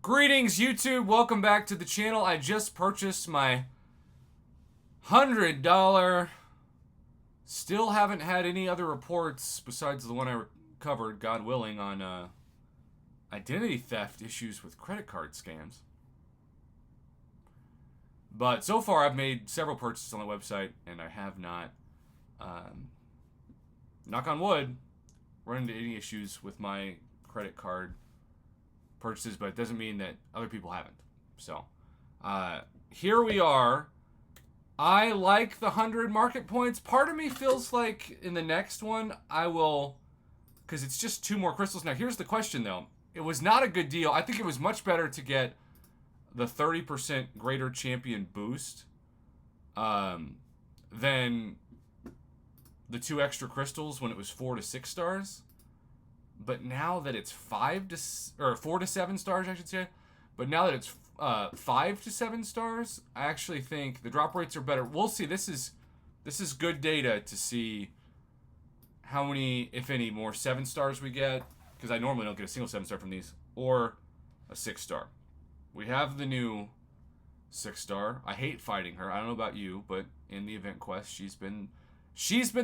Greetings, YouTube. Welcome back to the channel. I just purchased my $100. Still haven't had any other reports besides the one I covered, God willing, on identity theft issues with credit card scams. But so far, I've made several purchases on the website, and I have not, knock on wood, run into any issues with my credit card purchases, but it doesn't mean that other people haven't. So, here we are. I like the 100 market points. Part of me feels like in the next one, I will, because it's just 2 more crystals. Now, here's the question, though. It was not a good deal. I think it was much better to get the 30% greater champion boost than the 2 extra crystals when it was 4 to 6 stars. But now that it's 4 to 7 stars, I should say. But now that it's 5 to 7 stars, I actually think the drop rates are better. We'll see. This is good data to see how many, if any, more 7 stars we get. Because I normally don't get a single 7 star from these, or a 6 star. We have the new 6 star. I hate fighting her. I don't know about you, but in the event quest, she's been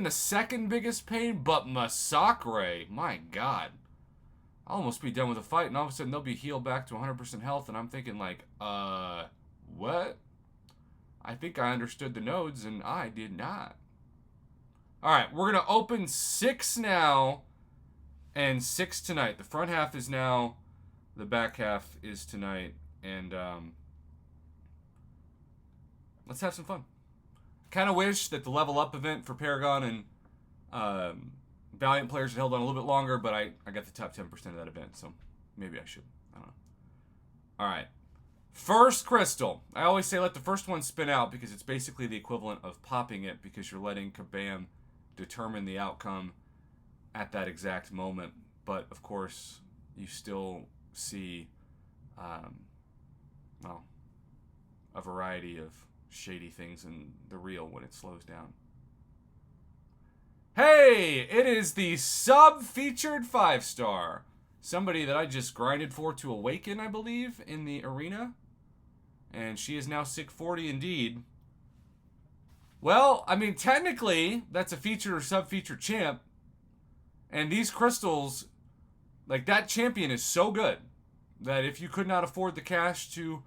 the second biggest pain. But Masacre, my God, I'll almost be done with the fight, and all of a sudden they'll be healed back to 100% health, and I'm thinking like, what? I think I understood the nodes, and I did not. All right, we're gonna open 6 now, and 6 tonight. The front half is now, the back half is tonight, and let's have some fun. Kind of wish that the level up event for Paragon and Valiant players had held on a little bit longer, but I got the top 10% of that event, so maybe I should. I don't know. All right. First crystal. I always say let the first one spin out because it's basically the equivalent of popping it because you're letting Kabam determine the outcome at that exact moment. But, of course, you still see, well, a variety of shady things in the reel when it slows down. Hey, it is the sub-featured 5-star. Somebody that I just grinded for to awaken, I believe, in the arena. And she is now SIG 40 indeed. Well, I mean, technically, that's a featured or sub-featured champ. And these crystals, like, that champion is so good that if you could not afford the cash to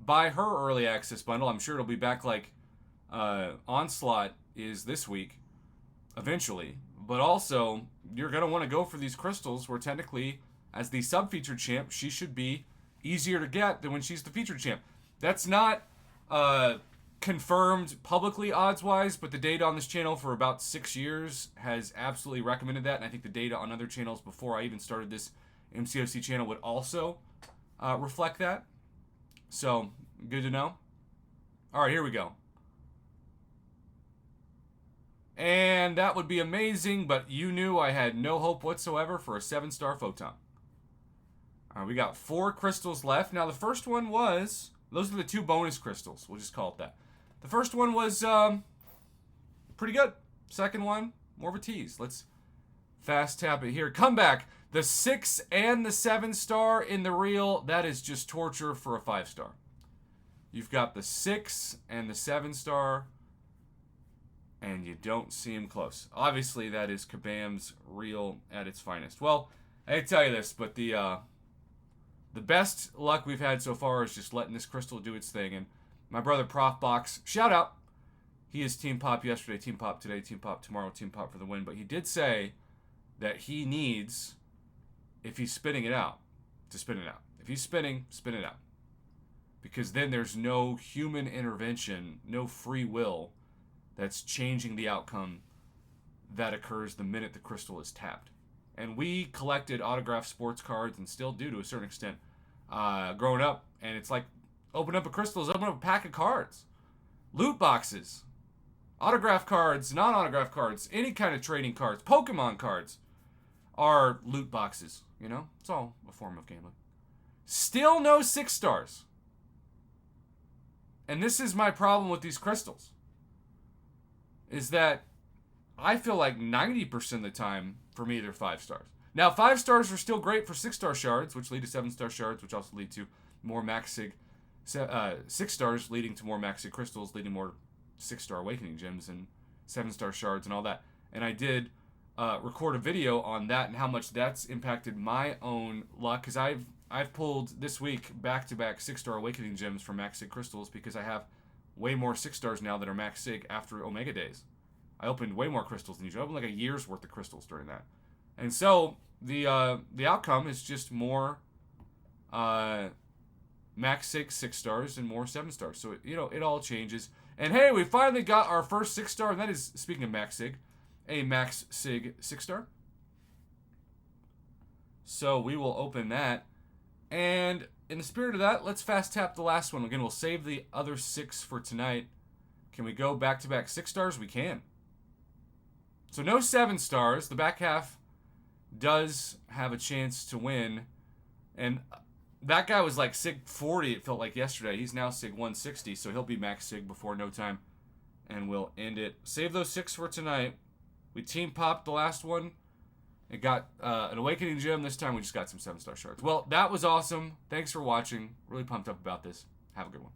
buy her early access bundle, I'm sure it'll be back like Onslaught is this week, eventually. But also, you're going to want to go for these crystals where technically, as the sub-featured champ, she should be easier to get than when she's the featured champ. That's not confirmed publicly odds-wise, but the data on this channel for about 6 years has absolutely recommended that, and I think the data on other channels before I even started this MCOC channel would also reflect that. So, good to know. All right, here we go. And that would be amazing, but you knew I had no hope whatsoever for a 7-star photon. All right, we got 4 crystals left. Now, the first one was, those are the 2 bonus crystals. We'll just call it that. The first one was pretty good. Second one, more of a tease. Let's fast tap it here. Comeback. The 6 and the 7-star in the reel, that is just torture for a 5-star. You've got the 6 and the 7-star, and you don't see him close. Obviously, that is Kabam's reel at its finest. Well, I hate to tell you this, but the best luck we've had so far is just letting this crystal do its thing. And my brother Prof Box, shout out. He is Team Pop yesterday, Team Pop today, Team Pop tomorrow, Team Pop for the win. But he did say that he needs, if he's spinning it out, to spin it out. If he's spinning, spin it out. Because then there's no human intervention, no free will that's changing the outcome that occurs the minute the crystal is tapped. And we collected autographed sports cards and still do to a certain extent growing up. And it's like open up a crystal is open up a pack of cards. Loot boxes. Autograph cards, non-autograph cards, any kind of trading cards, Pokemon cards are loot boxes. You know, it's all a form of gambling. Still no 6 stars. And this is my problem with these crystals. Is that I feel like 90% of the time, for me, they're 5 stars. Now, 5 stars are still great for 6-star shards, which lead to 7-star shards, which also lead to more max sig. 6 stars leading to more max sig crystals, leading more 6-star awakening gems and 7-star shards and all that. And I did record a video on that and how much that's impacted my own luck, because I've pulled this week back-to-back 6-star awakening gems from max sig crystals, because I have way more 6 stars now that are max sig after Omega days. I opened way more crystals than usual. I opened like a year's worth of crystals during that. And so the outcome is just more max sig 6 stars and more 7 stars. So it all changes. And hey, we finally got our first 6 star, and that is, speaking of max sig, a max sig 6 star. So we will open that. And in the spirit of that, let's fast tap the last one. Again, we'll save the other 6 for tonight. Can we go back-to-back 6 stars? We can. So no 7 stars. The back half does have a chance to win. And that guy was like Sig 40, it felt like yesterday. He's now Sig 160, so he'll be max Sig before no time. And we'll end it. Save those 6 for tonight. We team popped the last one. It got an Awakening Gem. This time we just got some 7-star shards. Well, that was awesome. Thanks for watching. Really pumped up about this. Have a good one.